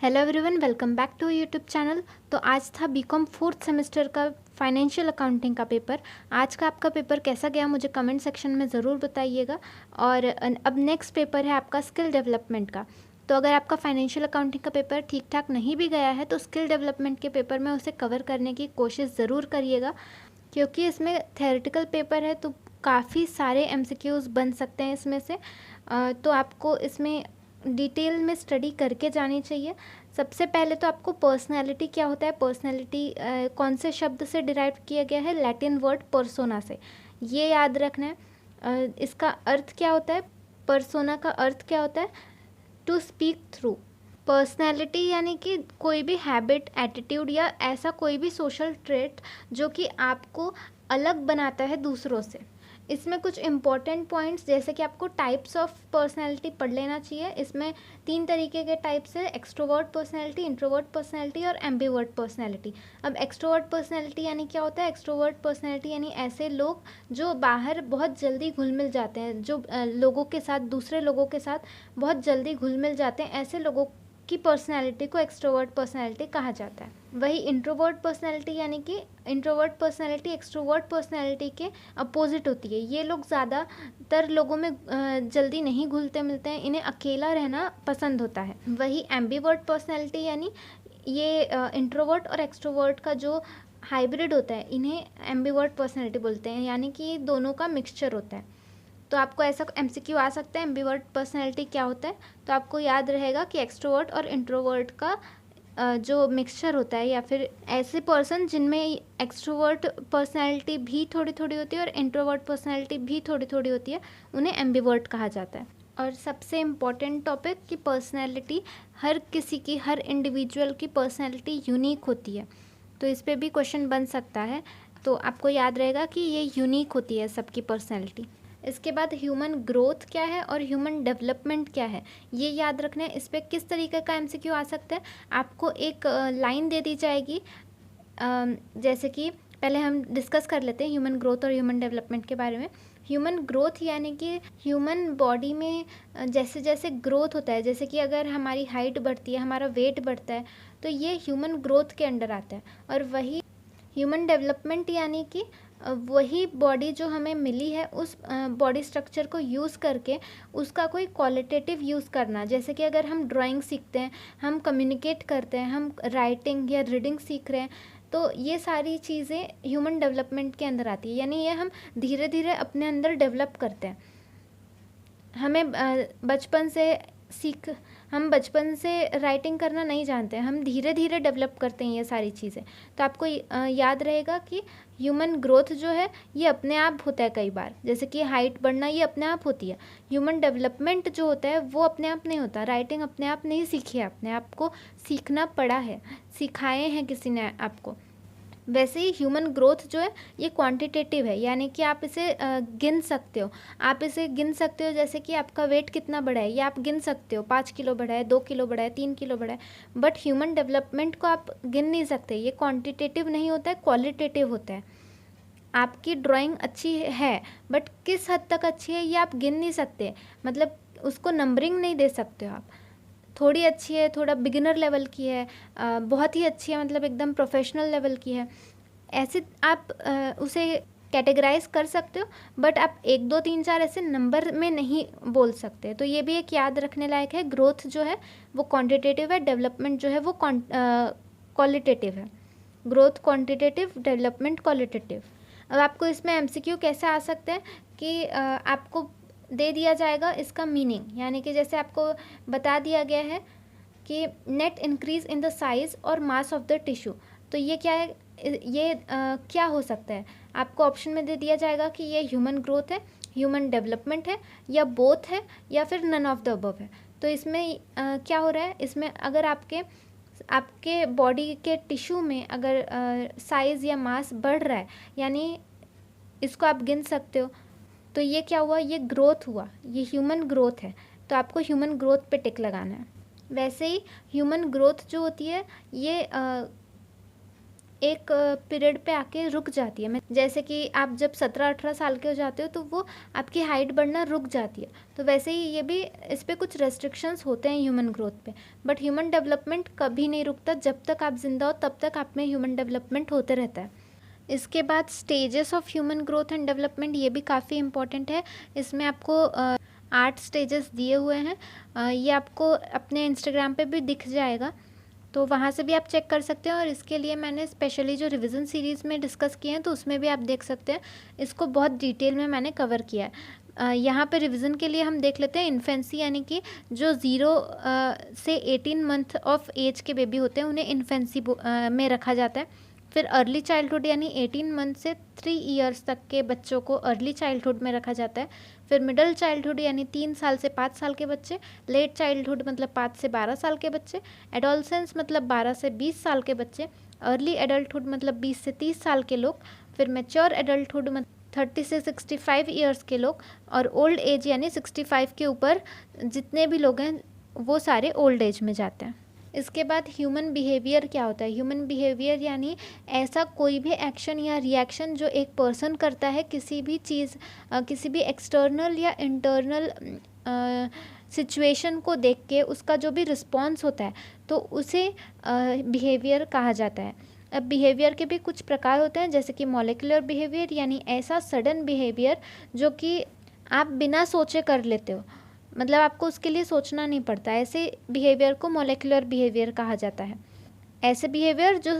Hello everyone, welcome back to YouTube channel. तो आज था बीकॉम फोर्थ सेमेस्टर का फाइनेंशियल अकाउंटिंग का पेपर। आज का आपका पेपर कैसा गया मुझे कमेंट सेक्शन में ज़रूर बताइएगा। और अब नेक्स्ट पेपर है आपका स्किल डेवलपमेंट का। तो अगर आपका फाइनेंशियल अकाउंटिंग का पेपर ठीक ठाक नहीं भी गया है तो स्किल डेवलपमेंट के पेपर में उसे कवर करने की कोशिश ज़रूर करिएगा, क्योंकि इसमें थेरेटिकल पेपर है तो काफ़ी सारे एमसीक्यूज़ बन सकते हैं इसमें से। तो आपको इसमें डिटेल में स्टडी करके जानी चाहिए। सबसे पहले तो आपको पर्सनालिटी क्या होता है, पर्सनालिटी कौन से शब्द से डिराइव किया गया है, लैटिन वर्ड पर्सोना से, ये याद रखना है। इसका अर्थ क्या होता है, पर्सोना का अर्थ क्या होता है, टू स्पीक थ्रू। पर्सनैलिटी यानी कि कोई भी हैबिट, एटीट्यूड या ऐसा कोई भी सोशल ट्रेट जो कि आपको अलग बनाता है दूसरों से। इसमें कुछ इम्पॉर्टेंट पॉइंट्स जैसे कि आपको टाइप्स ऑफ पर्सनैलिटी पढ़ लेना चाहिए। इसमें 3 तरीके के टाइप्स है, एक्सट्रोवर्ट पर्सनैलिटी, इंट्रोवर्ट पर्सनैलिटी और एम्बीवर्ट पर्सनैलिटी। अब एक्सट्रोवर्ट पर्सनैलिटी यानी क्या होता है, एक्सट्रोवर्ट पर्सनैलिटी यानी ऐसे लोग जो बाहर बहुत जल्दी घुल मिल जाते हैं, जो लोगों के साथ, दूसरे लोगों के साथ बहुत जल्दी घुल मिल जाते हैं, ऐसे लोगों की पर्सनैलिटी को एक्सट्रोवर्ट पर्सनैलिटी कहा जाता है। वही इंट्रोवर्ट पर्सनैलिटी यानी कि इंट्रोवर्ट पर्सनैलिटी एक्सट्रोवर्ट पर्सनैलिटी के अपोजिट होती है। ये लोग ज़्यादातर लोगों में जल्दी नहीं घुलते मिलते हैं, इन्हें अकेला रहना पसंद होता है। वही एम्बीवर्ट पर्सनैलिटी यानी ये इंट्रोवर्ट और एक्सट्रोवर्ट का जो हाइब्रिड होता है, इन्हें एम्बीवर्ट पर्सनैलिटी बोलते हैं, यानी कि दोनों का मिक्सचर होता है। तो आपको ऐसा एमसीक्यू आ सकता है, एम्बीवर्ट पर्सनैलिटी क्या होता है, तो आपको याद रहेगा कि एक्सट्रोवर्ट और इंट्रोवर्ट का जो मिक्सचर होता है, या फिर ऐसे पर्सन जिनमें एक्सट्रोवर्ट पर्सनैलिटी भी थोड़ी थोड़ी होती है और इंट्रोवर्ट पर्सनैलिटी भी थोड़ी थोड़ी होती है, उन्हें एम्बीवर्ट कहा जाता है। और सबसे इम्पॉर्टेंट टॉपिक कि पर्सनैलिटी, हर किसी की, हर इंडिविजुअल की पर्सनैलिटी यूनिक होती है, तो इस पर भी क्वेश्चन बन सकता है। तो आपको याद रहेगा कि ये यूनिक होती है सबकी पर्सनैलिटी। इसके बाद ह्यूमन ग्रोथ क्या है और ह्यूमन डेवलपमेंट क्या है, ये याद रखना है। इस पर किस तरीके का एमसीक्यू आ सकता है, आपको एक लाइन दे दी जाएगी। जैसे कि पहले हम डिस्कस कर लेते हैं ह्यूमन ग्रोथ और ह्यूमन डेवलपमेंट के बारे में। ह्यूमन ग्रोथ यानी कि ह्यूमन बॉडी में जैसे जैसे ग्रोथ होता है, जैसे कि अगर हमारी हाइट बढ़ती है, हमारा वेट बढ़ता है, तो ये ह्यूमन ग्रोथ के अंडर आता है। और वही ह्यूमन डेवलपमेंट यानी कि वही बॉडी जो हमें मिली है, उस बॉडी स्ट्रक्चर को यूज़ करके उसका कोई क्वालिटेटिव यूज़ करना। जैसे कि अगर हम ड्राइंग सीखते हैं, हम कम्युनिकेट करते हैं, हम राइटिंग या रीडिंग सीख रहे हैं, तो ये सारी चीज़ें ह्यूमन डेवलपमेंट के अंदर आती है। यानी ये हम धीरे धीरे अपने अंदर डेवलप करते हैं। हमें बचपन से हम बचपन से राइटिंग करना नहीं जानते हैं, हम धीरे धीरे डेवलप करते हैं ये सारी चीज़ें। तो आपको याद रहेगा कि ह्यूमन ग्रोथ जो है ये अपने आप होता है कई बार, जैसे कि हाइट बढ़ना ये अपने आप होती है। ह्यूमन डेवलपमेंट जो होता है वो अपने आप नहीं होता। राइटिंग अपने आप नहीं सीखी है, अपने आप को सीखना पड़ा है, सिखाए हैं किसी ने आपको। वैसे ही ह्यूमन ग्रोथ जो है ये क्वांटिटेटिव है, यानी कि आप इसे गिन सकते हो। आप इसे गिन सकते हो, जैसे कि आपका वेट कितना बढ़ा है ये आप गिन सकते हो, 5 किलो बढ़ा है, 2 किलो बढ़ा है, 3 किलो बढ़ा है। बट ह्यूमन डेवलपमेंट को आप गिन नहीं सकते, ये क्वांटिटेटिव नहीं होता है, क्वालिटेटिव होता है। आपकी ड्राइंग अच्छी है, बट किस हद तक अच्छी है ये आप गिन नहीं सकते, मतलब उसको नंबरिंग नहीं दे सकते हो आप। थोड़ी अच्छी है, थोड़ा बिगिनर लेवल की है, बहुत ही अच्छी है, मतलब एकदम प्रोफेशनल लेवल की है, ऐसे आप उसे कैटेगराइज कर सकते हो। बट आप 1 2 3 4 ऐसे नंबर में नहीं बोल सकते। तो ये भी एक याद रखने लायक है। ग्रोथ जो है वो क्वांटिटेटिव है, डेवलपमेंट जो है वो क्वालिटेटिव है। Growth quantitative, development qualitative. अब आपको इसमें एमसीक्यू कैसे आ सकते हैं कि आपको दे दिया जाएगा इसका मीनिंग, यानी कि जैसे आपको बता दिया गया है कि net increase in the size और मास ऑफ द टिश्यू, तो ये क्या है, ये क्या हो सकता है। आपको ऑप्शन में दे दिया जाएगा कि ये ह्यूमन ग्रोथ है, ह्यूमन डेवलपमेंट है, या बोथ है, या फिर नन ऑफ द अबव है। तो इसमें क्या हो रहा है, इसमें अगर आपके बॉडी के टिश्यू में अगर साइज़ या मास बढ़ रहा है, यानी इसको आप गिन सकते हो, तो ये क्या हुआ, ये ग्रोथ हुआ, ये ह्यूमन ग्रोथ है। तो आपको ह्यूमन ग्रोथ पे टिक लगाना है। वैसे ही ह्यूमन ग्रोथ जो होती है ये एक पीरियड पे आके रुक जाती है। जैसे कि आप जब 17-18 साल के हो जाते हो तो वो आपकी हाइट बढ़ना रुक जाती है। तो वैसे ही ये भी, इस पे कुछ रेस्ट्रिक्शंस होते हैं ह्यूमन ग्रोथ पे, बट ह्यूमन डेवलपमेंट कभी नहीं रुकता। जब तक आप जिंदा हो तब तक आप में ह्यूमन डेवलपमेंट होते रहता है। इसके बाद stages of human growth and development, ये भी काफ़ी इंपॉर्टेंट है। इसमें आपको 8 स्टेजेस दिए हुए हैं। ये आपको अपने इंस्टाग्राम पे भी दिख जाएगा, तो वहाँ से भी आप चेक कर सकते हैं। और इसके लिए मैंने स्पेशली जो रिवीजन सीरीज़ में डिस्कस किए हैं तो उसमें भी आप देख सकते हैं, इसको बहुत डिटेल में मैंने कवर किया है। यहाँ पे रिवीजन के लिए हम देख लेते हैं इन्फेंसी, यानी कि जो 0 से 18 मंथ ऑफ एज के बेबी होते हैं उन्हें इन्फेंसी में रखा जाता है। फिर अर्ली चाइल्डहुड यानी 18 मंथ से 3 इयर्स तक के बच्चों को अर्ली चाइल्डहुड में रखा जाता है। फिर मिडल चाइल्डहुड यानी 3 साल से 5 साल के बच्चे। लेट चाइल्डहुड मतलब 5 से 12 साल के बच्चे। एडोलसेंस मतलब 12 से 20 साल के बच्चे। अर्ली एडल्टहुड मतलब 20 से 30 साल के लोग। फिर मैच्योर एडल्टहुड मतलब 30 से 65 ईयर्स के लोग। और ओल्ड एज यानी 65 के ऊपर जितने भी लोग हैं वो सारे ओल्ड एज में जाते हैं। इसके बाद ह्यूमन बिहेवियर क्या होता है? ह्यूमन बिहेवियर यानी ऐसा कोई भी एक्शन या रिएक्शन जो एक पर्सन करता है किसी भी चीज़, किसी भी एक्सटर्नल या इंटरनल सिचुएशन को देख के उसका जो भी रिस्पॉन्स होता है तो उसे बिहेवियर कहा जाता है। अब बिहेवियर के भी कुछ प्रकार होते हैं, जैसे कि मॉलिक्यूलर बिहेवियर यानी ऐसा सडन बिहेवियर जो कि आप बिना सोचे कर लेते हो, मतलब आपको उसके लिए सोचना नहीं पड़ता। ऐसे बिहेवियर को मॉलिक्यूलर बिहेवियर कहा जाता है। ऐसे बिहेवियर जो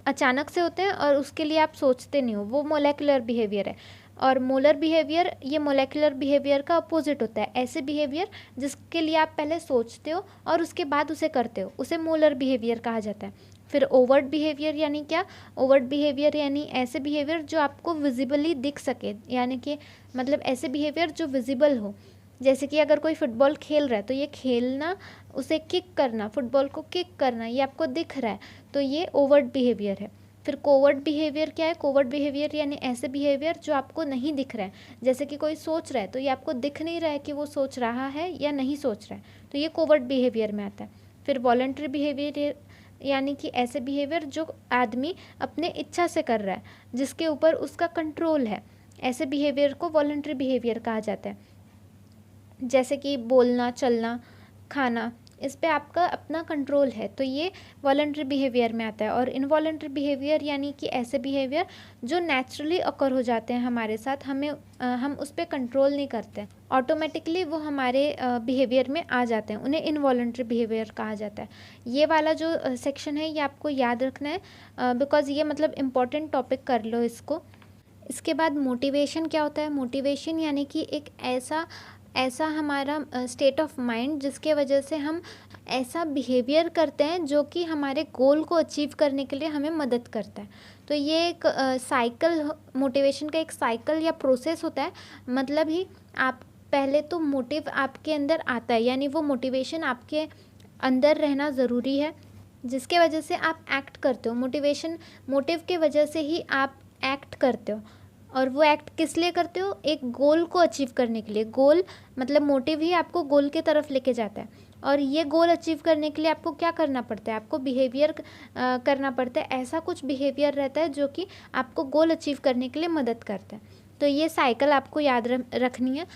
अचानक से होते हैं और उसके लिए आप सोचते नहीं हो, वो मॉलिक्यूलर बिहेवियर है। और मोलर बिहेवियर, ये मॉलिक्यूलर बिहेवियर का अपोजिट होता है। ऐसे बिहेवियर जिसके लिए आप पहले सोचते हो और उसके बाद उसे करते हो, उसे मोलर बिहेवियर कहा जाता है। फिर ओवर्ट बिहेवियर यानी क्या? ओवर्ट बिहेवियर यानी ऐसे बिहेवियर जो आपको विजिबली दिख सके, यानी कि मतलब ऐसे बिहेवियर जो विजिबल हो। जैसे कि अगर कोई फुटबॉल खेल रहा है तो ये खेलना, उसे किक करना, फुटबॉल को किक करना, ये आपको दिख रहा है, तो ये ओवर्ट बिहेवियर है। फिर कोवर्ट बिहेवियर क्या है? कोवर्ट बिहेवियर यानी ऐसे बिहेवियर जो आपको नहीं दिख रहा है। जैसे कि कोई सोच रहा है तो ये आपको दिख नहीं रहा है कि वो सोच रहा है या नहीं सोच रहा है, तो ये कोवर्ट बिहेवियर में आता है। फिर वॉलंटरी बिहेवियर यानी कि ऐसे बिहेवियर जो आदमी अपने इच्छा से कर रहा है, जिसके ऊपर उसका कंट्रोल है, ऐसे बिहेवियर को वॉलंटरी बिहेवियर कहा जाता है। जैसे कि बोलना, चलना, खाना, इस पे आपका अपना कंट्रोल है, तो ये वॉलंटरी बिहेवियर में आता है। और इनवॉलंटरी बिहेवियर यानी कि ऐसे बिहेवियर जो नेचुरली अकर हो जाते हैं हमारे साथ, हम उस पर कंट्रोल नहीं करते, ऑटोमेटिकली वो हमारे बिहेवियर में आ जाते हैं, उन्हें इनवॉलंटरी बिहेवियर कहा जाता है। ये वाला जो सेक्शन है ये आपको याद रखना है, बिकॉज ये मतलब इम्पॉर्टेंट टॉपिक कर लो इसको। इसके बाद मोटिवेशन क्या होता है? मोटिवेशन यानी कि एक ऐसा हमारा स्टेट ऑफ माइंड जिसके वजह से हम ऐसा बिहेवियर करते हैं जो कि हमारे गोल को अचीव करने के लिए हमें मदद करता है। तो ये एक साइकिल, मोटिवेशन का एक साइकिल या प्रोसेस होता है। मतलब ही आप पहले तो मोटिव आपके अंदर आता है, यानी वो मोटिवेशन आपके अंदर रहना ज़रूरी है, जिसके वजह से आप एक्ट करते हो। मोटिव के वजह से ही आप एक्ट करते हो। और वो एक्ट किस लिए करते हो? एक गोल को अचीव करने के लिए। गोल मतलब मोटिव ही आपको गोल के तरफ लेके जाता है। और ये गोल अचीव करने के लिए आपको क्या करना पड़ता है? आपको बिहेवियर करना पड़ता है। ऐसा कुछ बिहेवियर रहता है जो कि आपको गोल अचीव करने के लिए मदद करता है। तो ये साइकिल आपको याद रखनी है।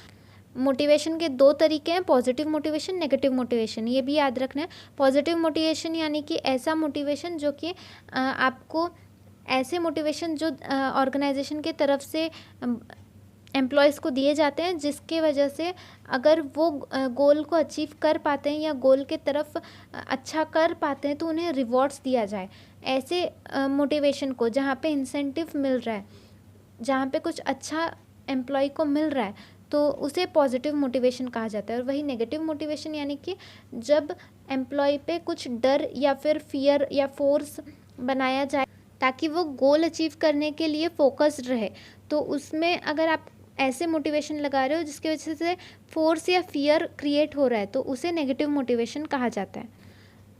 मोटिवेशन के 2 तरीके हैं, पॉजिटिव मोटिवेशन, नेगेटिव मोटिवेशन, ये भी याद रखना है। पॉजिटिव मोटिवेशन यानी कि ऐसा मोटिवेशन जो कि आपको, ऐसे मोटिवेशन जो ऑर्गेनाइजेशन के तरफ से एम्प्लॉयज़ को दिए जाते हैं, जिसके वजह से अगर वो गोल को अचीव कर पाते हैं या गोल के तरफ अच्छा कर पाते हैं तो उन्हें रिवॉर्ड्स दिया जाए। ऐसे मोटिवेशन को, जहाँ पे इंसेंटिव मिल रहा है, जहाँ पे कुछ अच्छा एम्प्लॉय को मिल रहा है, तो उसे पॉजिटिव मोटिवेशन कहा जाता है। और वही नेगेटिव मोटिवेशन यानी कि जब एम्प्लॉय पे कुछ डर या फिर फियर या फोर्स बनाया जाए ताकि वो गोल अचीव करने के लिए फोकस्ड रहे, तो उसमें अगर आप ऐसे मोटिवेशन लगा रहे हो जिसकी वजह से फोर्स या फियर क्रिएट हो रहा है, तो उसे नेगेटिव मोटिवेशन कहा जाता है।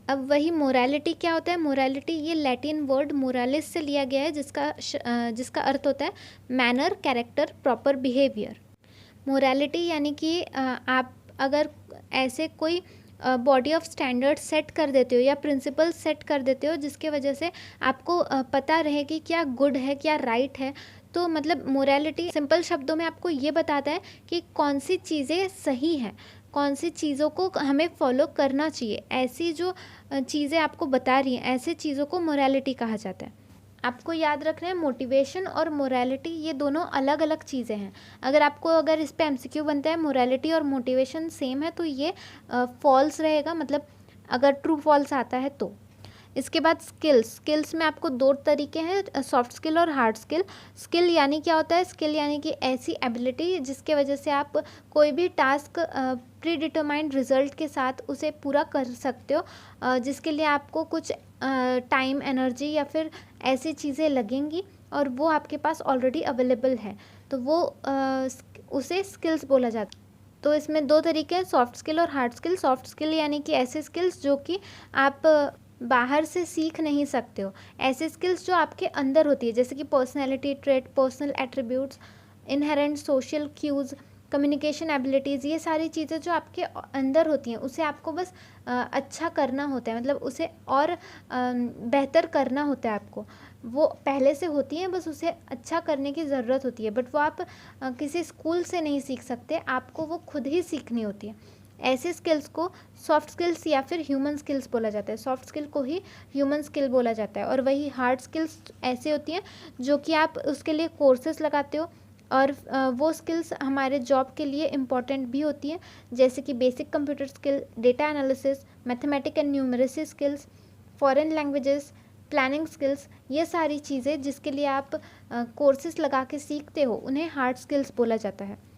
अब वही मोरालिटी क्या होता है? मोरालिटी ये लैटिन वर्ड मोरालिस से लिया गया है, जिसका अर्थ होता है manner, character, proper behaviour. Morality यानी कि आप अगर ऐसे कोई बॉडी ऑफ स्टैंडर्ड सेट कर देते हो या प्रिंसिपल सेट कर देते हो, जिसके वजह से आपको पता रहे कि क्या गुड है, क्या राइट है। तो मतलब मोरालिटी सिंपल शब्दों में आपको ये बताता है कि कौन सी चीज़ें सही हैं, कौन सी चीज़ों को हमें फॉलो करना चाहिए। ऐसी जो चीज़ें आपको बता रही हैं, ऐसे चीज़ों को मोरालिटी कहा जाता है। आपको याद रखना है मोटिवेशन और मोरालिटी ये दोनों अलग अलग चीज़ें हैं। अगर इस पे एमसीक्यू बनता है मोरालिटी और मोटिवेशन सेम है तो ये फॉल्स रहेगा, मतलब अगर ट्रू फॉल्स आता है तो। इसके बाद स्किल्स में आपको दो तरीके हैं, सॉफ्ट स्किल और हार्ड स्किल। स्किल यानी क्या होता है? स्किल यानी कि ऐसी एबिलिटी जिसके वजह से आप कोई भी टास्क प्री डिटरमाइंड रिजल्ट के साथ उसे पूरा कर सकते हो, जिसके लिए आपको कुछ टाइम, एनर्जी या फिर ऐसी चीज़ें लगेंगी और वो आपके पास ऑलरेडी अवेलेबल है, तो वो उसे स्किल्स बोला जाता है। तो इसमें दो तरीके हैं, सॉफ्ट स्किल और हार्ड स्किल। सॉफ्ट स्किल यानी कि ऐसे स्किल्स जो कि आप बाहर से सीख नहीं सकते हो, ऐसे स्किल्स जो आपके अंदर होती है, जैसे कि personality trait, personal attributes, inherent social cues, communication abilities, ये सारी चीज़ें जो आपके अंदर होती हैं उसे आपको बस अच्छा करना होता है, मतलब उसे और बेहतर करना होता है आपको। वो पहले से होती हैं, बस उसे अच्छा करने की ज़रूरत होती है, बट वो आप किसी स्कूल से नहीं सीख सकते, आपको वो खुद ही सीखनी होती है। ऐसे स्किल्स को सॉफ्ट स्किल्स या फिर ह्यूमन स्किल्स बोला जाता है। सॉफ्ट स्किल को ही ह्यूमन स्किल बोला जाता है। और वही हार्ड स्किल्स ऐसे होती हैं जो कि आप उसके लिए कोर्सेज लगाते हो और वो स्किल्स हमारे जॉब के लिए इम्पॉर्टेंट भी होती हैं, जैसे कि basic computer skill, data analysis, mathematic and numeracy skills, foreign languages, planning skills. ये सारी चीज़ें जिसके लिए आप कोर्सेज लगा के सीखते हो उन्हें हार्ड स्किल्स बोला जाता है।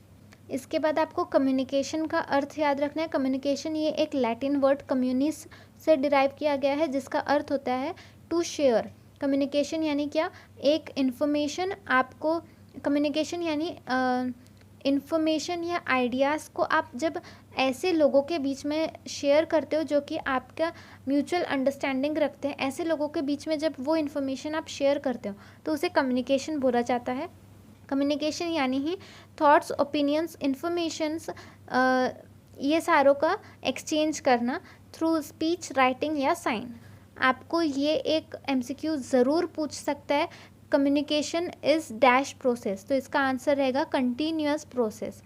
इसके बाद आपको कम्युनिकेशन का अर्थ याद रखना है। कम्युनिकेशन ये एक लैटिन वर्ड कम्युनिस से डिराइव किया गया है, जिसका अर्थ होता है टू शेयर। कम्युनिकेशन यानी क्या? एक इन्फॉर्मेशन आपको, कम्युनिकेशन यानी इन्फॉर्मेशन या आइडियाज़ को आप जब ऐसे लोगों के बीच में शेयर करते हो जो कि आपका म्यूचुअल अंडरस्टैंडिंग रखते हैं, ऐसे लोगों के बीच में जब वो इन्फॉर्मेशन आप शेयर करते हो तो उसे कम्युनिकेशन बोला जाता है। कम्युनिकेशन यानी ही थॉट्स, ओपिनियंस, इन्फॉर्मेशंस, ये सारों का एक्सचेंज करना थ्रू स्पीच, राइटिंग या साइन। आपको ये एक एमसीक्यू ज़रूर पूछ सकता है, कम्युनिकेशन इज़ डैश प्रोसेस, तो इसका आंसर रहेगा कंटिन्यूअस प्रोसेस।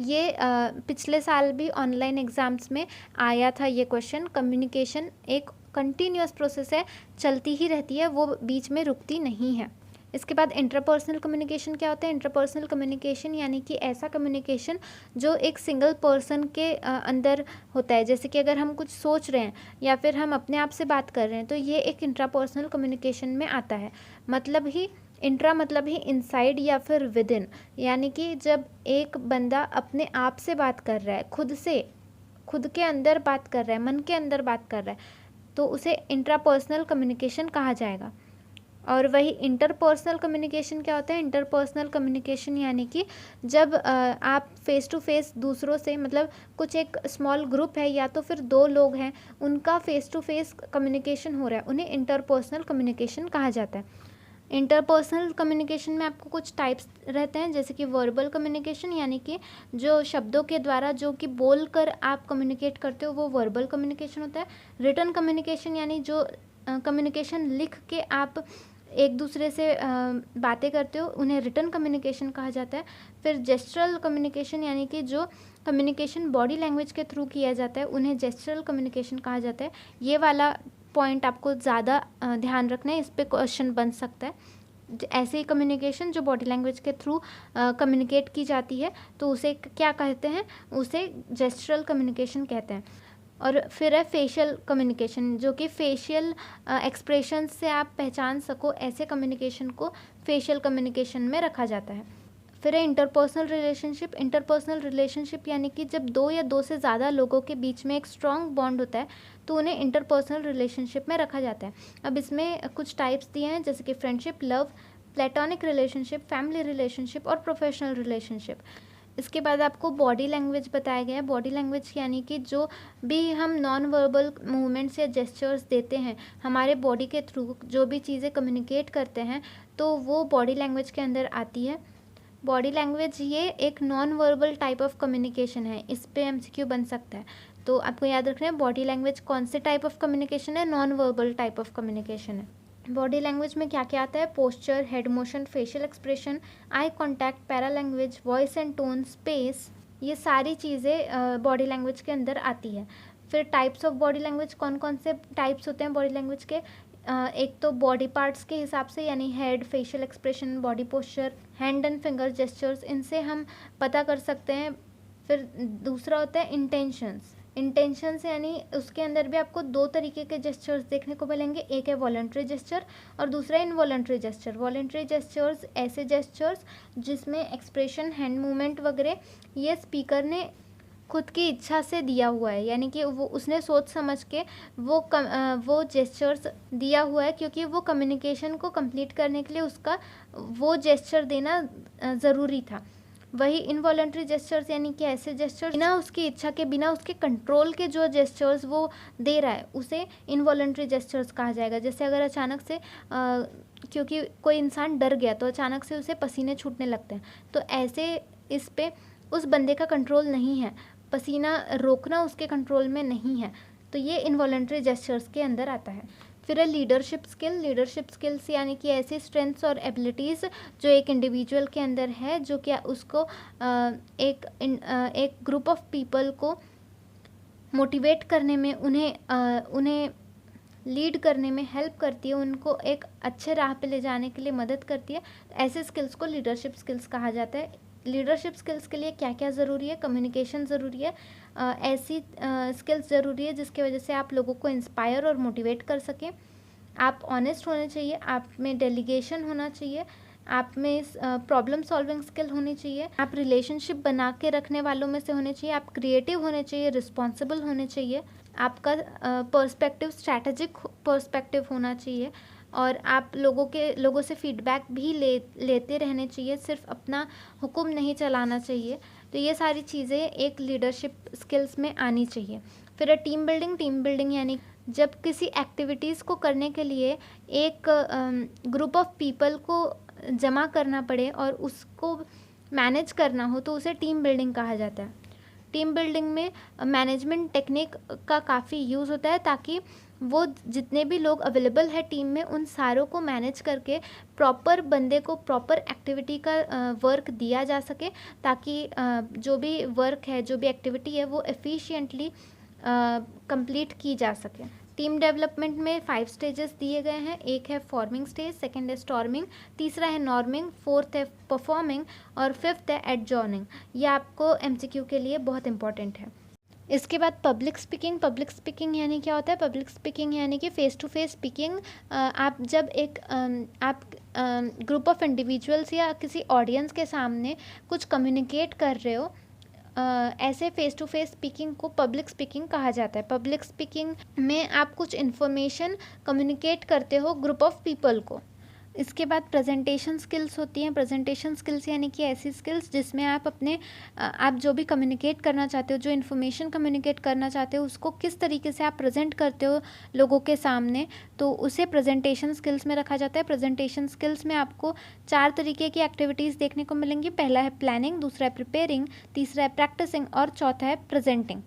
ये पिछले साल भी ऑनलाइन एग्ज़ाम्स में आया था ये क्वेश्चन। कम्युनिकेशन एक कंटिन्यूअस प्रोसेस है, चलती ही रहती है, वो बीच में रुकती नहीं है। इसके बाद इंटरपर्सनल कम्युनिकेशन क्या होता है? इंटरपर्सनल कम्युनिकेशन यानी कि ऐसा कम्युनिकेशन जो एक सिंगल पर्सन के अंदर होता है, जैसे कि अगर हम कुछ सोच रहे हैं या फिर हम अपने आप से बात कर रहे हैं तो ये एक इंट्रापर्सनल कम्युनिकेशन में आता है। मतलब ही इंट्रा मतलब ही इनसाइड या फिर विद इन, यानी कि जब एक बंदा अपने आप से बात कर रहा है, खुद के अंदर बात कर रहा है, मन के अंदर बात कर रहा है, तो उसे इंट्रापर्सनल कम्युनिकेशन कहा जाएगा। और वही इंटरपर्सनल कम्युनिकेशन क्या होता है? इंटरपर्सनल कम्युनिकेशन यानी कि जब आप फेस टू फेस दूसरों से, मतलब कुछ एक स्मॉल ग्रुप है या तो फिर दो लोग हैं, उनका फेस टू फेस कम्युनिकेशन हो रहा है, उन्हें इंटरपर्सनल कम्युनिकेशन कहा जाता है। इंटरपर्सनल कम्युनिकेशन में आपको कुछ टाइप्स रहते हैं, जैसे कि वर्बल कम्युनिकेशन यानी कि जो शब्दों के द्वारा, जो कि बोल कर आप कम्युनिकेट करते हो, वो वर्बल कम्युनिकेशन होता है। रिटन कम्युनिकेशन यानी जो कम्युनिकेशन लिख के आप एक दूसरे से बातें करते हो, उन्हें रिटन कम्युनिकेशन कहा जाता है। फिर जेस्चरल कम्युनिकेशन यानी कि जो कम्युनिकेशन बॉडी लैंग्वेज के थ्रू किया जाता है, उन्हें जेस्चरल कम्युनिकेशन कहा जाता है। ये वाला पॉइंट आपको ज़्यादा ध्यान रखना है, इस पर क्वेश्चन बन सकता है। ऐसे कम्युनिकेशन जो बॉडी लैंग्वेज के थ्रू कम्युनिकेट की जाती है तो उसे क्या कहते हैं? उसे जेस्चरल कम्युनिकेशन कहते हैं। और फिर है फेशियल कम्युनिकेशन, जो कि फेशियल एक्सप्रेशन से आप पहचान सको, ऐसे कम्युनिकेशन को फेशियल कम्युनिकेशन में रखा जाता है। फिर है इंटरपर्सनल रिलेशनशिप। इंटरपर्सनल रिलेशनशिप यानी कि जब दो या दो से ज़्यादा लोगों के बीच में एक स्ट्रॉन्ग बॉन्ड होता है तो उन्हें इंटरपर्सनल रिलेशनशिप में रखा जाता है। अब इसमें कुछ टाइप्स दिए हैं, जैसे कि friendship, love, platonic relationship, family relationship और प्रोफेशनल रिलेशनशिप। इसके बाद आपको बॉडी लैंग्वेज बताया गया है। बॉडी लैंग्वेज यानी कि जो भी हम नॉन वर्बल मूवमेंट्स या जेस्चर्स देते हैं, हमारे बॉडी के थ्रू जो भी चीज़ें कम्युनिकेट करते हैं, तो वो बॉडी लैंग्वेज के अंदर आती है। बॉडी लैंग्वेज ये एक non verbal type of communication है, इस पे एमसीक्यू बन सकता है। तो आपको याद रखना है बॉडी लैंग्वेज कौन से टाइप ऑफ कम्युनिकेशन है, non verbal type of communication है। बॉडी लैंग्वेज में क्या क्या आता है, posture, head motion, facial expression, eye contact, para language, voice and tone, space, ये सारी चीज़ें बॉडी लैंग्वेज के अंदर आती है। फिर टाइप्स ऑफ बॉडी लैंग्वेज, कौन कौन से टाइप्स होते हैं बॉडी लैंग्वेज के, एक तो बॉडी पार्ट्स के हिसाब से यानी head, facial expression, body posture, hand and finger gestures, इनसे हम पता कर सकते हैं। फिर दूसरा होता है इंटेंशंस यानी उसके अंदर भी आपको दो तरीके के जेस्चर्स देखने को मिलेंगे, एक है वॉलंटरी जेस्चर और दूसरा इनवॉलंटरी जेस्चर। वॉलंटरी जेस्चर्स ऐसे जेस्चर्स जिसमें एक्सप्रेशन, हैंड मूवमेंट वगैरह ये स्पीकर ने खुद की इच्छा से दिया हुआ है, यानी कि वो उसने सोच समझ के वो जेस्चर्स दिया हुआ है, क्योंकि वो कम्युनिकेशन को कंप्लीट करने के लिए उसका वो जेस्चर देना ज़रूरी था। वही इनवॉलंटरी जेस्चर्स यानी कि ऐसे जेस्चर्स बिना उसकी इच्छा के, बिना उसके कंट्रोल के जो जेस्चर्स वो दे रहा है उसे इनवॉलंटरी जेस्चर्स कहा जाएगा। जैसे अगर अचानक से क्योंकि कोई इंसान डर गया तो अचानक से उसे पसीने छूटने लगते हैं, तो ऐसे इस पे उस बंदे का कंट्रोल नहीं है, पसीना रोकना उसके कंट्रोल में नहीं है, तो ये इनवॉलंटरी जेस्चर्स के अंदर आता है। फिर है लीडरशिप स्किल्स यानी कि ऐसी स्ट्रेंथ्स और एबिलिटीज़ जो एक इंडिविजुअल के अंदर है, जो क्या उसको एक ग्रुप ऑफ पीपल को मोटिवेट करने में, उन्हें लीड करने में हेल्प करती है, उनको एक अच्छे राह पे ले जाने के लिए मदद करती है। ऐसे स्किल्स को लीडरशिप स्किल्स कहा जाता है। लीडरशिप स्किल्स के लिए क्या क्या ज़रूरी है, कम्युनिकेशन ज़रूरी है, ऐसी स्किल्स ज़रूरी है जिसकी वजह से आप लोगों को इंस्पायर और मोटिवेट कर सकें। आप ऑनेस्ट होने चाहिए, आप में डेलीगेशन होना चाहिए, आप में प्रॉब्लम सॉल्विंग स्किल होनी चाहिए, आप रिलेशनशिप बना के रखने वालों में से होने चाहिए, आप क्रिएटिव होने चाहिए, रिस्पॉन्सिबल होने चाहिए, आपका पर्सपेक्टिव स्ट्रैटेजिक पर्सपेक्टिव होना चाहिए, और आप लोगों से फीडबैक भी लेते रहने चाहिए, सिर्फ अपना हुक्म नहीं चलाना चाहिए। तो ये सारी चीज़ें एक लीडरशिप स्किल्स में आनी चाहिए। फिर टीम बिल्डिंग यानी जब किसी एक्टिविटीज़ को करने के लिए एक ग्रुप ऑफ पीपल को जमा करना पड़े और उसको मैनेज करना हो तो उसे टीम बिल्डिंग कहा जाता है। टीम बिल्डिंग में मैनेजमेंट टेक्निक का काफ़ी यूज़ होता है, ताकि वो जितने भी लोग अवेलेबल है टीम में उन सारों को मैनेज करके प्रॉपर बंदे को प्रॉपर एक्टिविटी का वर्क दिया जा सके, ताकि जो भी वर्क है, जो भी एक्टिविटी है वो एफिशिएंटली कंप्लीट की जा सके। टीम डेवलपमेंट में 5 स्टेजेस दिए गए हैं। एक है फॉर्मिंग स्टेज, सेकंड है स्टॉर्मिंग, तीसरा है नॉर्मिंग, फोर्थ है परफॉर्मिंग और फिफ्थ है एडजॉर्निंग। ये आपको MCQ के लिए बहुत इंपॉर्टेंट है। इसके बाद पब्लिक स्पीकिंग यानी क्या होता है, पब्लिक स्पीकिंग यानी कि फ़ेस टू फेस स्पीकिंग। आप जब एक ग्रुप ऑफ इंडिविजुअल्स या किसी ऑडियंस के सामने कुछ कम्युनिकेट कर रहे हो, ऐसे फ़ेस टू फेस स्पीकिंग को पब्लिक स्पीकिंग कहा जाता है। पब्लिक स्पीकिंग में आप कुछ इन्फॉर्मेशन कम्युनिकेट करते हो ग्रुप ऑफ पीपल को। इसके बाद प्रेजेंटेशन स्किल्स होती हैं। प्रेजेंटेशन स्किल्स यानी कि ऐसी स्किल्स जिसमें आप आप जो भी कम्युनिकेट करना चाहते हो, जो इन्फॉर्मेशन कम्युनिकेट करना चाहते हो, उसको किस तरीके से आप प्रेजेंट करते हो लोगों के सामने, तो उसे प्रेजेंटेशन स्किल्स में रखा जाता है। प्रेजेंटेशन स्किल्स में आपको 4 तरीके की एक्टिविटीज़ देखने को मिलेंगी। पहला है प्लानिंग, दूसरा है प्रिपेयरिंग, तीसरा है प्रैक्टिसिंग और चौथा है प्रेजेंटिंग।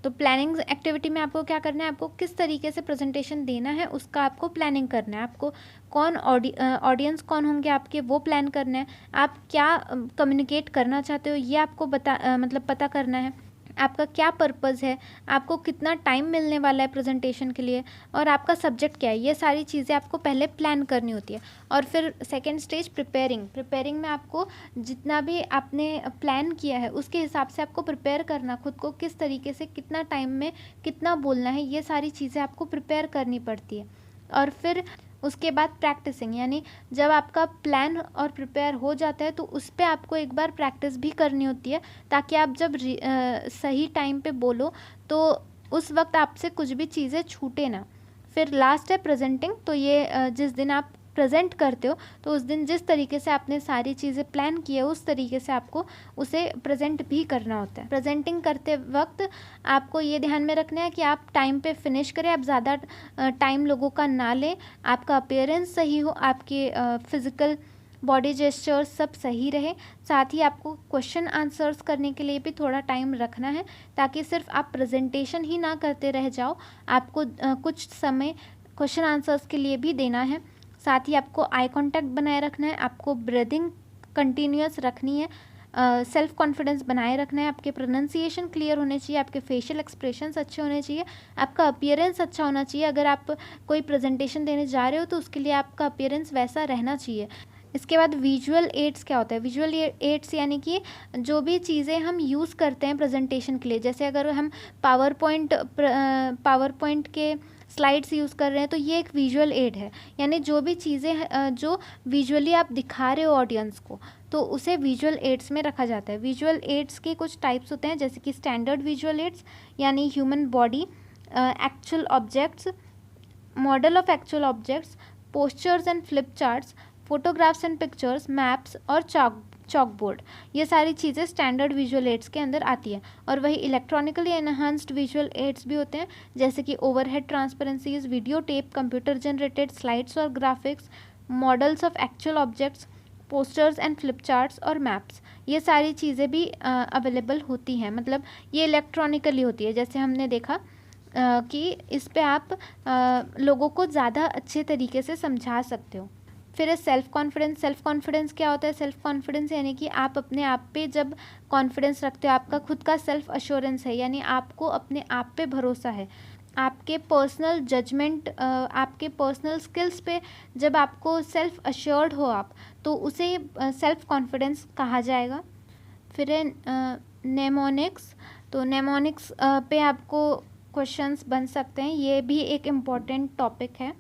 तो प्लानिंग एक्टिविटी में आपको क्या करना है, आपको किस तरीके से प्रेजेंटेशन देना है उसका आपको प्लानिंग करना है। आपको कौन ऑडियंस कौन होंगे आपके, वो प्लान करना है। आप क्या कम्युनिकेट करना चाहते हो ये आपको पता करना है। आपका क्या पर्पज़ है, आपको कितना टाइम मिलने वाला है प्रेजेंटेशन के लिए, और आपका सब्जेक्ट क्या है, ये सारी चीज़ें आपको पहले प्लान करनी होती है। और फिर सेकंड स्टेज प्रिपेयरिंग में आपको जितना भी आपने प्लान किया है उसके हिसाब से आपको प्रिपेयर करना, खुद को किस तरीके से कितना टाइम में कितना बोलना है, ये सारी चीज़ें आपको प्रिपेयर करनी पड़ती है। और फिर उसके बाद प्रैक्टिसिंग यानी जब आपका प्लान और प्रिपेयर हो जाता है तो उस पर आपको एक बार प्रैक्टिस भी करनी होती है, ताकि आप जब सही टाइम पे बोलो तो उस वक्त आपसे कुछ भी चीज़ें छूटे ना। फिर लास्ट है प्रेजेंटिंग। तो ये जिस दिन आप प्रेजेंट करते हो तो उस दिन जिस तरीके से आपने सारी चीज़ें प्लान की है उस तरीके से आपको उसे प्रेजेंट भी करना होता है। प्रेजेंटिंग करते वक्त आपको ये ध्यान में रखना है कि आप टाइम पे फिनिश करें, आप ज़्यादा टाइम लोगों का ना लें, आपका अपीयरेंस सही हो, आपकी फिज़िकल बॉडी जेस्चर्स सब सही रहे। साथ ही आपको क्वेश्चन आंसर्स करने के लिए भी थोड़ा टाइम रखना है, ताकि सिर्फ आप प्रेजेंटेशन ही ना करते रह जाओ, आपको कुछ समय क्वेश्चन आंसर्स के लिए भी देना है। साथ ही आपको आई कांटेक्ट बनाए रखना है, आपको ब्रीदिंग कंटिन्यूअस रखनी है, सेल्फ कॉन्फिडेंस बनाए रखना है, आपके प्रोनाउंसिएशन क्लियर होने चाहिए, आपके फेशियल एक्सप्रेशंस अच्छे होने चाहिए, आपका अपीयरेंस अच्छा होना चाहिए। अगर आप कोई प्रेजेंटेशन देने जा रहे हो तो उसके लिए आपका अपीयरेंस वैसा रहना चाहिए। इसके बाद विजुअल एड्स क्या होता है? विजुअल एड्स यानी कि जो भी चीज़ें हम यूज़ करते हैं प्रेजेंटेशन के लिए, जैसे अगर हम पावर पॉइंट के स्लाइड्स यूज़ कर रहे हैं तो ये एक विजुअल एड है। यानी जो भी चीज़ें जो विजुअली आप दिखा रहे हो ऑडियंस को, तो उसे विजुअल एड्स में रखा जाता है। विजुअल एड्स के कुछ टाइप्स होते हैं, जैसे कि स्टैंडर्ड विजुअल एड्स यानी human body, actual objects, model of actual objects, postures and flip charts, photographs and pictures, maps और चॉक बोर्ड। ये सारी चीज़ें स्टैंडर्ड विजुअल एड्स के अंदर आती है। और वही इलेक्ट्रॉनिकली एनहांस्ड विजुअल एड्स भी होते हैं, जैसे कि overhead transparencies, video tape, computer generated slides और graphics, models of actual objects, posters and flip charts और मैप्स। ये सारी चीज़ें भी अवेलेबल होती हैं, मतलब ये इलेक्ट्रॉनिकली होती है। जैसे हमने देखा कि इस पे आप लोगों को ज़्यादा अच्छे तरीके से समझा सकते हो। फिर है सेल्फ कॉन्फिडेंस। सेल्फ कॉन्फिडेंस क्या होता है? सेल्फ कॉन्फिडेंस यानी कि आप अपने आप पे जब कॉन्फिडेंस रखते हो, आपका खुद का सेल्फ अश्योरेंस है, यानी आपको अपने आप पे भरोसा है, आपके पर्सनल जजमेंट, आपके पर्सनल स्किल्स पे जब आपको सेल्फ अश्योर्ड हो आप, तो उसे सेल्फ कॉन्फिडेंस कहा जाएगा। फिर है नेमोनिक्स। तो नेमोनिक्स पे आपको क्वेश्चंस बन सकते हैं, ये भी एक इम्पॉर्टेंट टॉपिक है।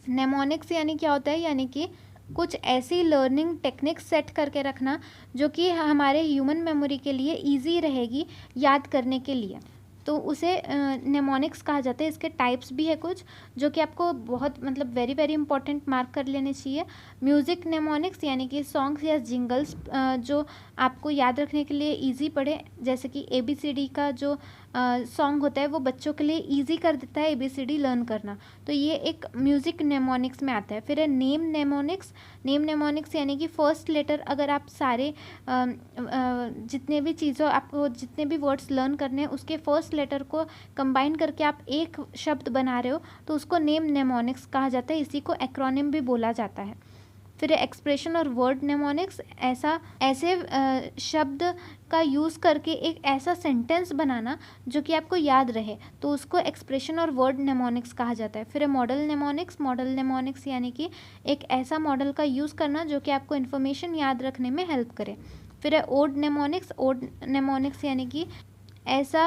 नेमोनिक्स यानी क्या होता है? यानी कि कुछ ऐसी लर्निंग टेक्निक्स सेट करके रखना जो कि हमारे ह्यूमन मेमोरी के लिए इजी रहेगी याद करने के लिए, तो उसे नेमोनिक्स कहा जाता है। इसके टाइप्स भी है कुछ जो कि आपको बहुत मतलब वेरी वेरी इंपॉर्टेंट मार्क कर लेने चाहिए। म्यूज़िक नेमोनिक्स यानी कि सॉन्ग्स या जिंगल्स जो आपको याद रखने के लिए इजी पड़े, जैसे कि ABCD का जो सॉन्ग होता है वो बच्चों के लिए इजी कर देता है ABCD लर्न करना, तो ये एक म्यूज़िक नेमोनिक्स में आता है। फिर है नेम नेमोनिक्स। नेम नेमोनिक्स यानी कि फर्स्ट लेटर, अगर आप सारे जितने भी चीज़ों आपको जितने भी वर्ड्स लर्न करने हैं उसके फर्स्ट लेटर को कंबाइन करके आप एक शब्द बना रहे हो, तो उसको नेम नेमोनिक्स कहा जाता है। इसी को एक्रोनिम भी बोला जाता है। फिर एक्सप्रेशन और वर्ड नेमोनिक्स, ऐसे शब्द का यूज़ करके एक ऐसा सेंटेंस बनाना जो कि आपको याद रहे, तो उसको एक्सप्रेशन और वर्ड नेमोनिक्स कहा जाता है। फिर मॉडल नेमोनिक्स। मॉडल नेमोनिक्स यानी कि एक ऐसा मॉडल का यूज़ करना जो कि आपको इन्फॉर्मेशन याद रखने में हेल्प करे। फिर है ओड नेमोनिक्स। ओड नेमोनिक्स यानी कि ऐसा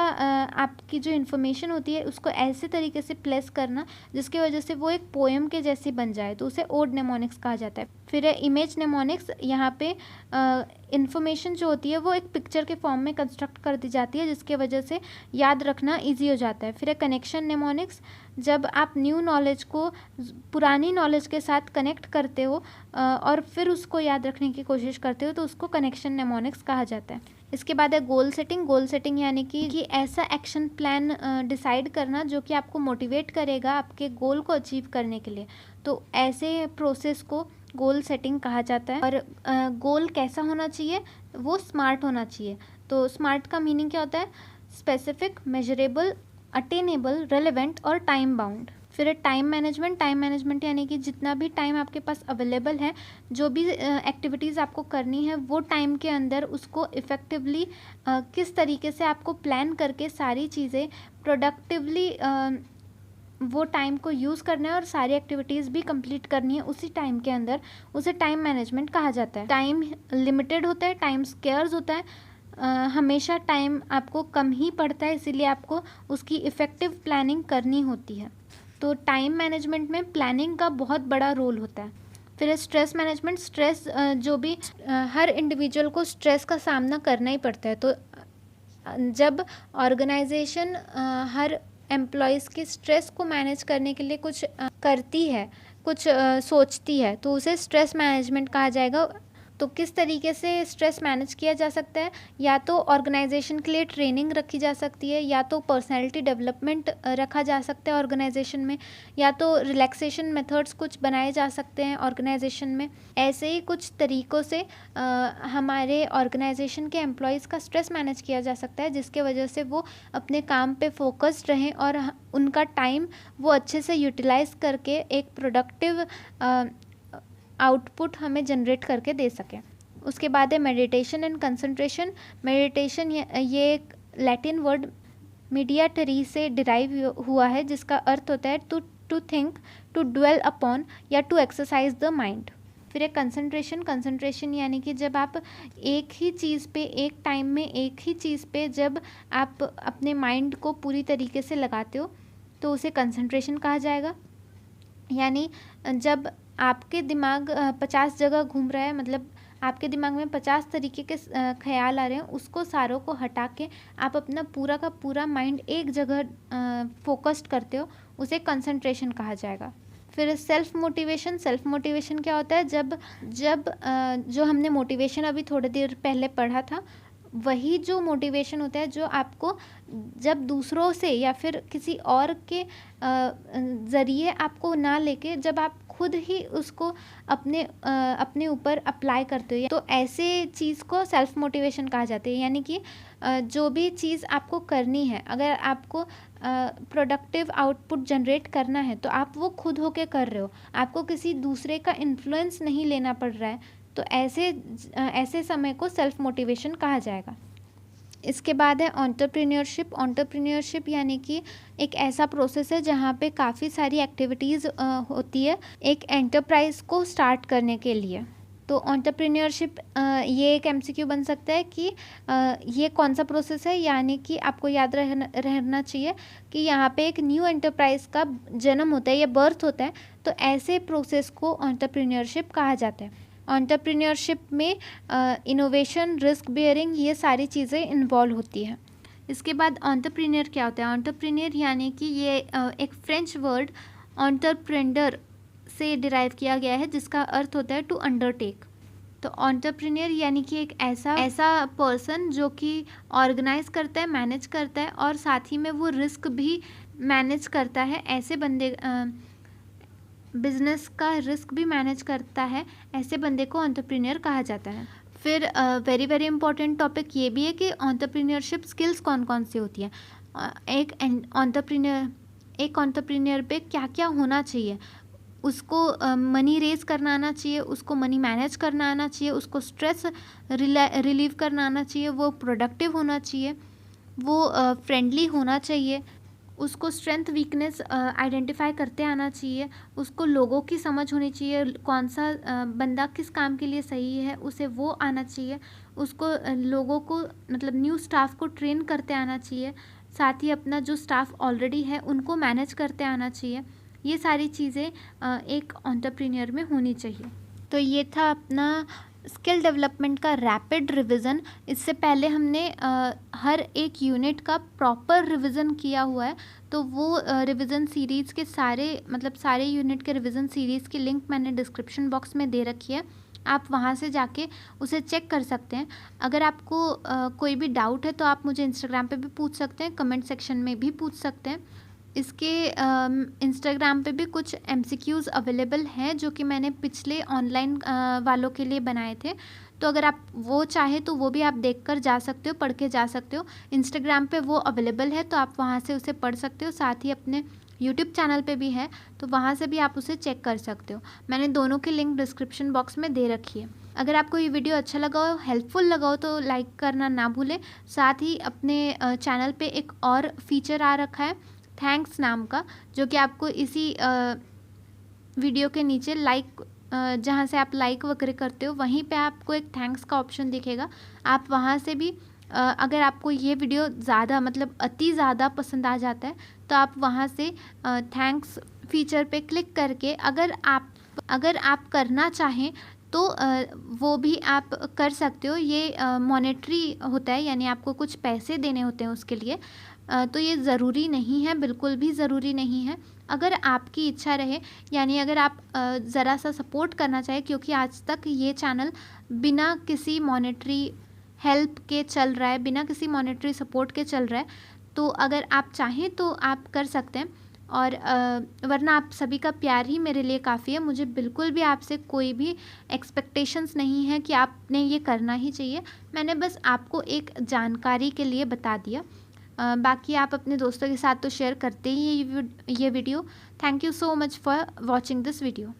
आपकी जो इन्फॉर्मेशन होती है उसको ऐसे तरीके से प्लेस करना जिसकी वजह से वो एक पोएम के जैसी बन जाए, तो उसे ओड नेमोनिक्स कहा जाता है। फिर है इमेज नेमोनिक्स। यहाँ पे इन्फॉर्मेशन जो होती है वो एक पिक्चर के फॉर्म में कंस्ट्रक्ट कर दी जाती है जिसके वजह से याद रखना इजी हो जाता है। फिर है कनेक्शन नेमोनिक्स। जब आप न्यू नॉलेज को पुरानी नॉलेज के साथ कनेक्ट करते हो और फिर उसको याद रखने की कोशिश करते हो, तो उसको कनेक्शन नेमोनिक्स कहा जाता है। इसके बाद है गोल सेटिंग। गोल सेटिंग यानी कि ऐसा एक्शन प्लान डिसाइड करना जो कि आपको मोटिवेट करेगा आपके गोल को अचीव करने के लिए, तो ऐसे प्रोसेस को गोल सेटिंग कहा जाता है। और गोल कैसा होना चाहिए? वो स्मार्ट होना चाहिए। तो स्मार्ट का मीनिंग क्या होता है? स्पेसिफिक, मेजरेबल, अटेनेबल, रेलेवेंट और टाइम बाउंड। फिर टाइम मैनेजमेंट। टाइम मैनेजमेंट यानी कि जितना भी टाइम आपके पास अवेलेबल है, जो भी एक्टिविटीज़ आपको करनी है वो टाइम के अंदर उसको इफ़ेक्टिवली किस तरीके से आपको प्लान करके सारी चीज़ें प्रोडक्टिवली वो टाइम को यूज़ करना है और सारी एक्टिविटीज़ भी कंप्लीट करनी है उसी टाइम के अंदर, उसे टाइम मैनेजमेंट कहा जाता है। टाइम लिमिटेड होता है, टाइम स्केयर्स होता है, हमेशा टाइम आपको कम ही पड़ता है, इसीलिए आपको उसकी इफ़ेक्टिव प्लानिंग करनी होती है। तो टाइम मैनेजमेंट में प्लानिंग का बहुत बड़ा रोल होता है। फिर स्ट्रेस मैनेजमेंट। स्ट्रेस जो भी हर इंडिविजुअल को स्ट्रेस का सामना करना ही पड़ता है, तो जब ऑर्गेनाइजेशन हर एम्प्लॉयज़ के स्ट्रेस को मैनेज करने के लिए कुछ करती है, कुछ सोचती है, तो उसे स्ट्रेस मैनेजमेंट कहा जाएगा। तो किस तरीके से स्ट्रेस मैनेज किया जा सकता है, या तो ऑर्गेनाइजेशन के लिए ट्रेनिंग रखी जा सकती है, या तो पर्सनैलिटी डेवलपमेंट रखा जा सकता है ऑर्गेनाइजेशन में, या तो रिलैक्सेशन मेथड्स कुछ बनाए जा सकते हैं ऑर्गेनाइजेशन में। ऐसे ही कुछ तरीक़ों से हमारे ऑर्गेनाइजेशन के एम्प्लॉयज़ का स्ट्रेस मैनेज किया जा सकता है, जिसके वजह से वो अपने काम पे फोकस्ड रहें और उनका टाइम वो अच्छे से यूटिलाइज़ करके एक प्रोडक्टिव आउटपुट हमें जनरेट करके दे सकें। उसके बाद है मेडिटेशन एंड कंसंट्रेशन। मेडिटेशन ये एक लैटिन वर्ड मीडियाटरी से डिराइव हुआ है, जिसका अर्थ होता है to think, to dwell upon, या टू एक्सरसाइज द माइंड। फिर एक कंसंट्रेशन यानी कि जब आप एक ही चीज़ पे एक टाइम में एक ही चीज़ पे जब आप अपने माइंड को पूरी तरीके से लगाते हो तो उसे कंसंट्रेशन कहा जाएगा। यानी जब आपके दिमाग 50 जगह घूम रहा है, मतलब आपके दिमाग में 50 तरीके के ख्याल आ रहे हैं, उसको सारों को हटा के आप अपना पूरा का पूरा माइंड एक जगह फोकस्ड करते हो, उसे कंसंट्रेशन कहा जाएगा। फिर सेल्फ मोटिवेशन क्या होता है, जब जो हमने मोटिवेशन अभी थोड़ी देर पहले पढ़ा था, वही जो मोटिवेशन होता है जो आपको जब दूसरों से या फिर किसी और के ज़रिए आपको ना लेके जब आप खुद ही उसको अपने ऊपर अप्लाई करते हो, तो ऐसे चीज़ को सेल्फ मोटिवेशन कहा जाता है। यानी कि जो भी चीज़ आपको करनी है, अगर आपको प्रोडक्टिव आउटपुट जनरेट करना है तो आप वो खुद होके कर रहे हो, आपको किसी दूसरे का इन्फ्लुएंस नहीं लेना पड़ रहा है, तो ऐसे समय को सेल्फ मोटिवेशन कहा जाएगा। इसके बाद है एंटरप्रेन्योरशिप यानी कि एक ऐसा प्रोसेस है जहाँ पे काफ़ी सारी एक्टिविटीज़ होती है एक एंटरप्राइज को स्टार्ट करने के लिए। तो एंटरप्रेन्योरशिप ये एक MCQ बन सकता है कि ये कौन सा प्रोसेस है, यानी कि आपको याद रहना चाहिए कि यहाँ पे एक न्यू एंटरप्राइज का जन्म होता है या बर्थ होता है, तो ऐसे प्रोसेस को एंटरप्रेन्योरशिप कहा जाता है। एंटरप्रेन्योरशिप में इनोवेशन, रिस्क बेयरिंग, ये सारी चीज़ें इन्वॉल्व होती हैं। इसके बाद एंटरप्रेन्योर क्या होता है, एंटरप्रेन्योर यानी कि ये एक फ्रेंच वर्ड एंटरप्रेन्योर से डिराइव किया गया है, जिसका अर्थ होता है टू अंडरटेक। तो एंटरप्रेन्योर यानी कि एक ऐसा पर्सन जो कि ऑर्गेनाइज करता है, मैनेज करता है और साथ ही में वो रिस्क भी मैनेज करता है, ऐसे बंदे बिजनेस का रिस्क भी मैनेज करता है, ऐसे बंदे को एंटरप्रेन्योर कहा जाता है। फिर वेरी इंपॉर्टेंट टॉपिक ये भी है कि एंटरप्रेन्योरशिप स्किल्स कौन कौन सी होती हैं। एक एंटरप्रेन्योर पे क्या क्या होना चाहिए, उसको मनी रेज करना आना चाहिए, उसको मनी मैनेज करना आना चाहिए, उसको स्ट्रेस रिलीव करना आना चाहिए, वो प्रोडक्टिव होना चाहिए, वो फ्रेंडली होना चाहिए, उसको स्ट्रेंथ वीकनेस आइडेंटिफाई करते आना चाहिए, उसको लोगों की समझ होनी चाहिए, कौन सा बंदा किस काम के लिए सही है उसे वो आना चाहिए, उसको लोगों को मतलब न्यू स्टाफ को ट्रेन करते आना चाहिए, साथ ही अपना जो स्टाफ ऑलरेडी है उनको मैनेज करते आना चाहिए। ये सारी चीज़ें एक एंटरप्रेन्योर में होनी चाहिए। तो ये था अपना स्किल डेवलपमेंट का रैपिड रिवीजन। इससे पहले हमने हर एक यूनिट का प्रॉपर रिवीजन किया हुआ है, तो वो रिवीजन सीरीज़ के सारे यूनिट के रिवीजन सीरीज़ की लिंक मैंने डिस्क्रिप्शन बॉक्स में दे रखी है, आप वहाँ से जाके उसे चेक कर सकते हैं। अगर आपको कोई भी डाउट है तो आप मुझे इंस्टाग्राम पे भी पूछ सकते हैं, कमेंट सेक्शन में भी पूछ सकते हैं। इसके इंस्टाग्राम पे भी कुछ MCQs अवेलेबल हैं जो कि मैंने पिछले ऑनलाइन वालों के लिए बनाए थे, तो अगर आप वो चाहे तो वो भी आप देख कर जा सकते हो, पढ़ के जा सकते हो। इंस्टाग्राम पे वो अवेलेबल है तो आप वहाँ से उसे पढ़ सकते हो, साथ ही अपने यूट्यूब चैनल पे भी है तो वहाँ से भी आप उसे चेक कर सकते हो। मैंने दोनों की लिंक डिस्क्रिप्शन बॉक्स में दे रखी है। अगर आपको ये वीडियो अच्छा लगा हो, हेल्पफुल लगा हो तो लाइक करना ना भूलें। साथ ही अपने चैनल पे एक और फीचर आ रखा है थैंक्स नाम का, जो कि आपको इसी वीडियो के नीचे जहाँ से आप लाइक वगैरह करते हो वहीं पे आपको एक थैंक्स का ऑप्शन दिखेगा। आप वहाँ से भी अगर आपको ये वीडियो ज़्यादा अति ज़्यादा पसंद आ जाता है तो आप वहाँ से थैंक्स फीचर पे क्लिक करके अगर आप करना चाहें तो वो भी आप कर सकते हो। ये मॉनेटरी होता है, यानी आपको कुछ पैसे देने होते हैं उसके लिए, तो ये ज़रूरी नहीं है, बिल्कुल भी ज़रूरी नहीं है। अगर आपकी इच्छा रहे, यानी अगर आप ज़रा सा सपोर्ट करना चाहें, क्योंकि आज तक ये चैनल बिना किसी मॉनेटरी हेल्प के चल रहा है, बिना किसी मॉनेटरी सपोर्ट के चल रहा है, तो अगर आप चाहें तो आप कर सकते हैं। और वरना आप सभी का प्यार ही मेरे लिए काफ़ी है। मुझे बिल्कुल भी आपसे कोई भी एक्सपेक्टेशंस नहीं है कि आपने ये करना ही चाहिए। मैंने बस आपको एक जानकारी के लिए बता दिया। बाकी आप अपने दोस्तों के साथ तो शेयर करते ही ये video. Thank you so much for watching this video.